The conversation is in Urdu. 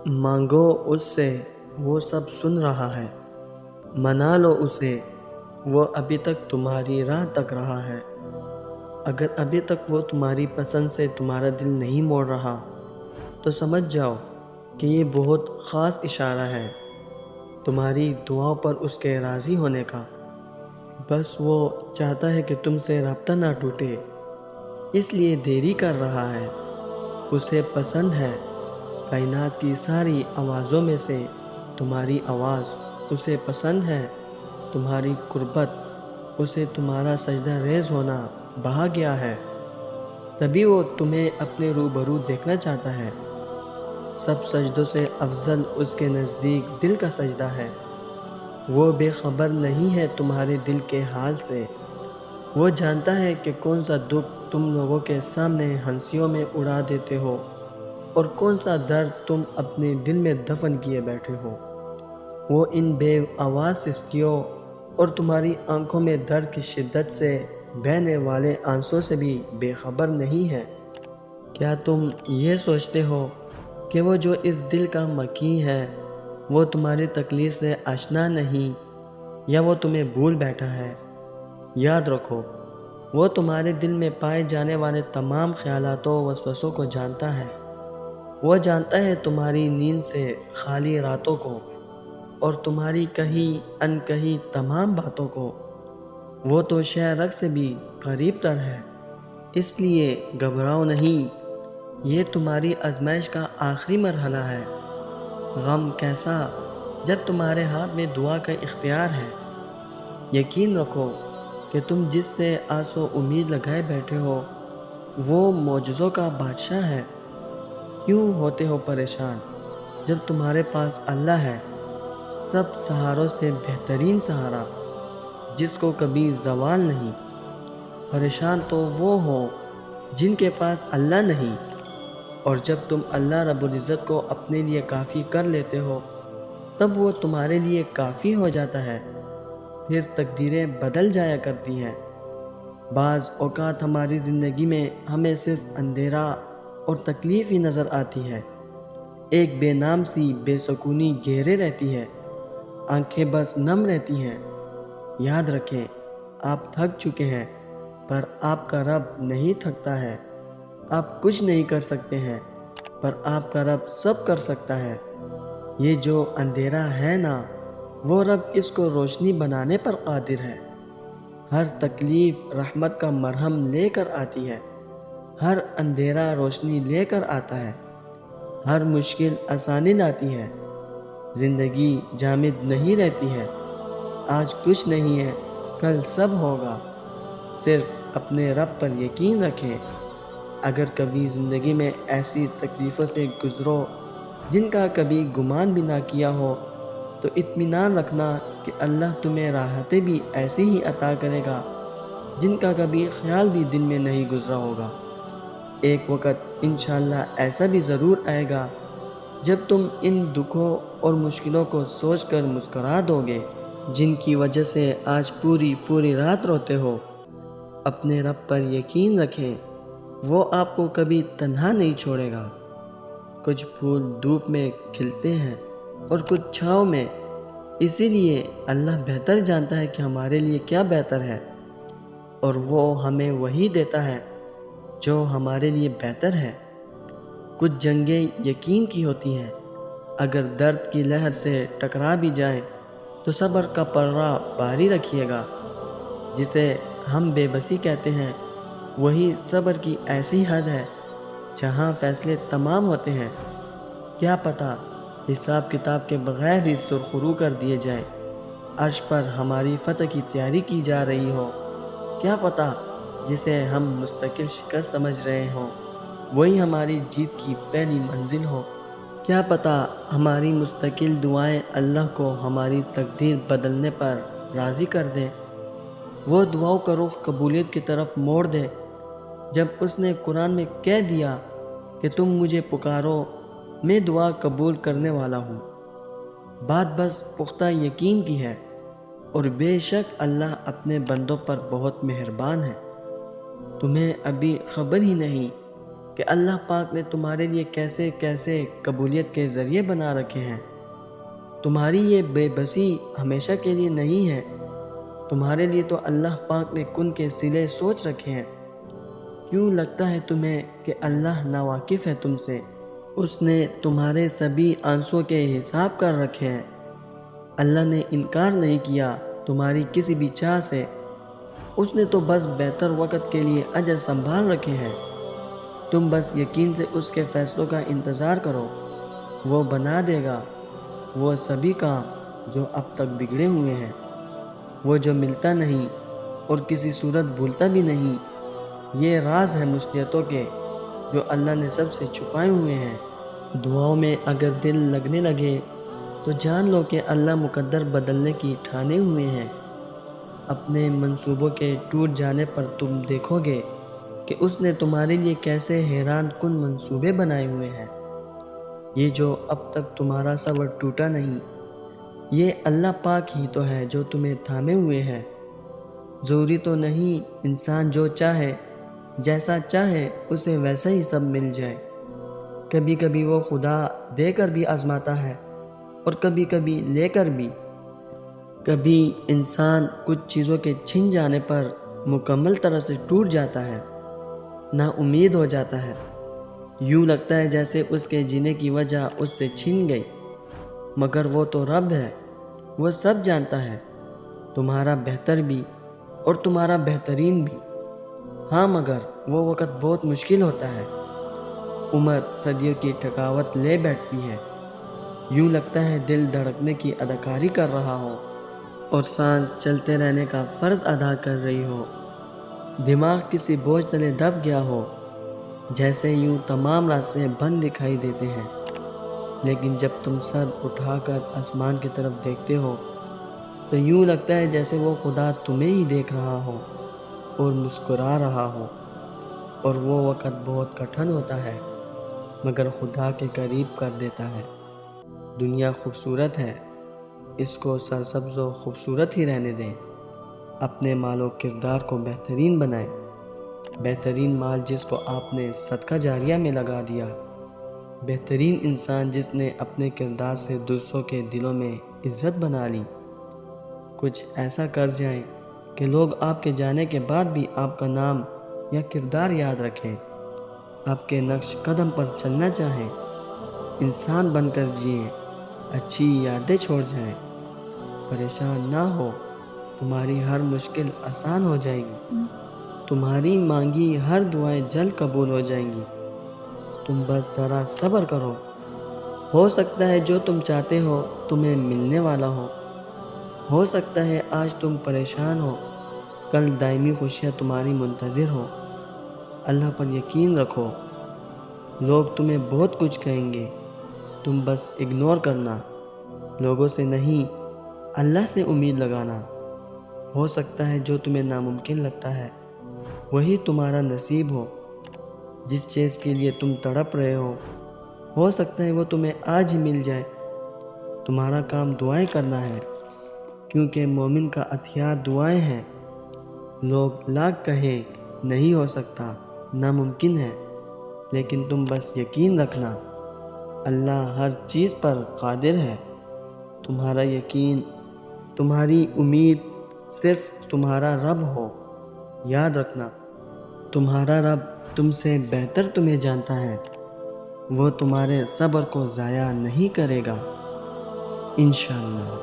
مانگو اس سے، وہ سب سن رہا ہے۔ منا لو اسے، وہ ابھی تک تمہاری راہ تک رہا ہے۔ اگر ابھی تک وہ تمہاری پسند سے تمہارا دل نہیں موڑ رہا تو سمجھ جاؤ کہ یہ بہت خاص اشارہ ہے تمہاری دعاؤں پر اس کے راضی ہونے کا۔ بس وہ چاہتا ہے کہ تم سے رابطہ نہ ٹوٹے، اس لیے دیری کر رہا ہے۔ اسے پسند ہے کائنات کی ساری آوازوں میں سے تمہاری آواز اسے پسند ہے، تمہاری قربت اسے تمہارا سجدہ ریز ہونا بھا گیا ہے، تبھی وہ تمہیں اپنے روبرو دیکھنا چاہتا ہے۔ سب سجدوں سے افضل اس کے نزدیک دل کا سجدہ ہے۔ وہ بے خبر نہیں ہے تمہارے دل کے حال سے۔ وہ جانتا ہے کہ کون سا دکھ تم لوگوں کے سامنے ہنسیوں میں اڑا دیتے ہو اور کون سا درد تم اپنے دل میں دفن کیے بیٹھے ہو۔ وہ ان بے آواز سسکیوں اور تمہاری آنکھوں میں درد کی شدت سے بہنے والے آنسوں سے بھی بے خبر نہیں ہے۔ کیا تم یہ سوچتے ہو کہ وہ جو اس دل کا مکیں ہے وہ تمہاری تکلیف سے آشنا نہیں، یا وہ تمہیں بھول بیٹھا ہے؟ یاد رکھو، وہ تمہارے دل میں پائے جانے والے تمام خیالات و وسوسوں کو جانتا ہے۔ وہ جانتا ہے تمہاری نیند سے خالی راتوں کو اور تمہاری کہی ان کہی تمام باتوں کو۔ وہ تو شہ رگ سے بھی قریب تر ہے، اس لیے گھبراؤ نہیں۔ یہ تمہاری آزمائش کا آخری مرحلہ ہے۔ غم کیسا جب تمہارے ہاتھ میں دعا کا اختیار ہے۔ یقین رکھو کہ تم جس سے آس و امید لگائے بیٹھے ہو وہ معجزوں کا بادشاہ ہے۔ کیوں ہوتے ہو پریشان جب تمہارے پاس اللہ ہے، سب سہاروں سے بہترین سہارا، جس کو کبھی زوال نہیں۔ پریشان تو وہ ہوں جن کے پاس اللہ نہیں، اور جب تم اللہ رب العزت کو اپنے لیے کافی کر لیتے ہو تب وہ تمہارے لیے کافی ہو جاتا ہے۔ پھر تقدیریں بدل جایا کرتی ہیں۔ بعض اوقات ہماری زندگی میں ہمیں صرف اندھیرا اور تکلیف ہی نظر آتی ہے۔ ایک بے نام سی بے سکونی گھیرے رہتی ہے، آنکھیں بس نم رہتی ہیں۔ یاد رکھیں، آپ تھک چکے ہیں پر آپ کا رب نہیں تھکتا ہے۔ آپ کچھ نہیں کر سکتے ہیں پر آپ کا رب سب کر سکتا ہے۔ یہ جو اندھیرا ہے نا، وہ رب اس کو روشنی بنانے پر قادر ہے۔ ہر تکلیف رحمت کا مرہم لے کر آتی ہے، ہر اندھیرا روشنی لے کر آتا ہے، ہر مشکل آسانی لاتی ہے۔ زندگی جامد نہیں رہتی ہے، آج کچھ نہیں ہے کل سب ہوگا۔ صرف اپنے رب پر یقین رکھیں۔ اگر کبھی زندگی میں ایسی تکلیفوں سے گزرو جن کا کبھی گمان بھی نہ کیا ہو تو اطمینان رکھنا کہ اللہ تمہیں راحتیں بھی ایسی ہی عطا کرے گا جن کا کبھی خیال بھی دل میں نہیں گزرا ہوگا۔ ایک وقت انشاءاللہ ایسا بھی ضرور آئے گا جب تم ان دکھوں اور مشکلوں کو سوچ کر مسکرا دو گے جن کی وجہ سے آج پوری رات روتے ہو۔ اپنے رب پر یقین رکھیں، وہ آپ کو کبھی تنہا نہیں چھوڑے گا۔ کچھ پھول دھوپ میں کھلتے ہیں اور کچھ چھاؤں میں، اسی لیے اللہ بہتر جانتا ہے کہ ہمارے لیے کیا بہتر ہے، اور وہ ہمیں وہی دیتا ہے جو ہمارے لیے بہتر ہے۔ کچھ جنگیں یقین کی ہوتی ہیں، اگر درد کی لہر سے ٹکرا بھی جائیں تو صبر کا پرہ باری رکھیے گا۔ جسے ہم بے بسی کہتے ہیں، وہی صبر کی ایسی حد ہے جہاں فیصلے تمام ہوتے ہیں۔ کیا پتہ حساب کتاب کے بغیر ہی سرخرو کر دیے جائیں، عرش پر ہماری فتح کی تیاری کی جا رہی ہو۔ کیا پتہ جسے ہم مستقل شکست سمجھ رہے ہوں وہی ہماری جیت کی پہلی منزل ہو۔ کیا پتہ ہماری مستقل دعائیں اللہ کو ہماری تقدیر بدلنے پر راضی کر دیں، وہ دعاؤں کا رخ قبولیت کی طرف موڑ دے۔ جب اس نے قرآن میں کہہ دیا کہ تم مجھے پکارو، میں دعا قبول کرنے والا ہوں، بات بس پختہ یقین کی ہے، اور بے شک اللہ اپنے بندوں پر بہت مہربان ہے۔ تمہیں ابھی خبر ہی نہیں کہ اللہ پاک نے تمہارے لیے کیسے کیسے قبولیت کے ذریعے بنا رکھے ہیں۔ تمہاری یہ بے بسی ہمیشہ کے لیے نہیں ہے، تمہارے لیے تو اللہ پاک نے کن کے صلے سوچ رکھے ہیں۔ کیوں لگتا ہے تمہیں کہ اللہ ناواقف ہے تم سے؟ اس نے تمہارے سبھی آنسوں کے حساب کر رکھے ہیں۔ اللہ نے انکار نہیں کیا تمہاری کسی بھی چاہ سے، اس نے تو بس بہتر وقت کے لیے اجل سنبھال رکھے ہیں۔ تم بس یقین سے اس کے فیصلوں کا انتظار کرو، وہ بنا دے گا وہ سبھی کام جو اب تک بگڑے ہوئے ہیں، وہ جو ملتا نہیں اور کسی صورت بھولتا بھی نہیں۔ یہ راز ہے مصلحتوں کے جو اللہ نے سب سے چھپائے ہوئے ہیں۔ دعاؤں میں اگر دل لگنے لگے تو جان لو کہ اللہ مقدر بدلنے کی ٹھانے ہوئے ہیں۔ اپنے منصوبوں کے ٹوٹ جانے پر تم دیکھو گے کہ اس نے تمہارے لیے کیسے حیران کن منصوبے بنائے ہوئے ہیں۔ یہ جو اب تک تمہارا صبر ٹوٹا نہیں، یہ اللہ پاک ہی تو ہے جو تمہیں تھامے ہوئے ہے۔ ضروری تو نہیں انسان جو چاہے جیسا چاہے اسے ویسا ہی سب مل جائے۔ کبھی کبھی وہ خدا دے کر بھی آزماتا ہے اور کبھی کبھی لے کر بھی۔ کبھی انسان کچھ چیزوں کے چھن جانے پر مکمل طرح سے ٹوٹ جاتا ہے، نا امید ہو جاتا ہے، یوں لگتا ہے جیسے اس کے جینے کی وجہ اس سے چھن گئی، مگر وہ تو رب ہے، وہ سب جانتا ہے، تمہارا بہتر بھی اور تمہارا بہترین بھی۔ ہاں مگر وہ وقت بہت مشکل ہوتا ہے، عمر صدیوں کی تھکاوٹ لے بیٹھتی ہے، یوں لگتا ہے دل دھڑکنے کی اداکاری کر رہا ہو اور سانس چلتے رہنے کا فرض ادا کر رہی ہو، دماغ کسی بوجھ تلے دب گیا ہو، جیسے یوں تمام راستے بند دکھائی دیتے ہیں۔ لیکن جب تم سر اٹھا کر آسمان کی طرف دیکھتے ہو تو یوں لگتا ہے جیسے وہ خدا تمہیں ہی دیکھ رہا ہو اور مسکرا رہا ہو، اور وہ وقت بہت کٹھن ہوتا ہے مگر خدا کے قریب کر دیتا ہے۔ دنیا خوبصورت ہے، اس کو سرسبز و خوبصورت ہی رہنے دیں۔ اپنے مال و کردار کو بہترین بنائیں، بہترین مال جس کو آپ نے صدقہ جاریہ میں لگا دیا، بہترین انسان جس نے اپنے کردار سے دوسروں کے دلوں میں عزت بنا لی۔ کچھ ایسا کر جائیں کہ لوگ آپ کے جانے کے بعد بھی آپ کا نام یا کردار یاد رکھیں، آپ کے نقش قدم پر چلنا چاہیں، انسان بن کر جئیں، اچھی یادیں چھوڑ جائیں۔ پریشان نہ ہو، تمہاری ہر مشکل آسان ہو جائے گی، تمہاری مانگی ہر دعائیں جلد قبول ہو جائیں گی۔ تم بس ذرا صبر کرو، ہو سکتا ہے جو تم چاہتے ہو تمہیں ملنے والا ہو سکتا ہے آج تم پریشان ہو، کل دائمی خوشیاں تمہاری منتظر ہو۔ اللہ پر یقین رکھو، لوگ تمہیں بہت کچھ کہیں گے، تم بس اگنور کرنا، لوگوں سے نہیں اللہ سے امید لگانا۔ ہو سکتا ہے جو تمہیں ناممکن لگتا ہے وہی تمہارا نصیب ہو، جس چیز کے لیے تم تڑپ رہے ہو سکتا ہے وہ تمہیں آج ہی مل جائے۔ تمہارا کام دعائیں کرنا ہے، کیونکہ مومن کا ہتھیار دعائیں ہیں۔ لوگ لاکھ کہیں نہیں ہو سکتا، ناممکن ہے، لیکن تم بس یقین رکھنا، اللہ ہر چیز پر قادر ہے۔ تمہارا یقین، تمہاری امید صرف تمہارا رب ہو۔ یاد رکھنا، تمہارا رب تم سے بہتر تمہیں جانتا ہے، وہ تمہارے صبر کو ضائع نہیں کرے گا، انشاءاللہ۔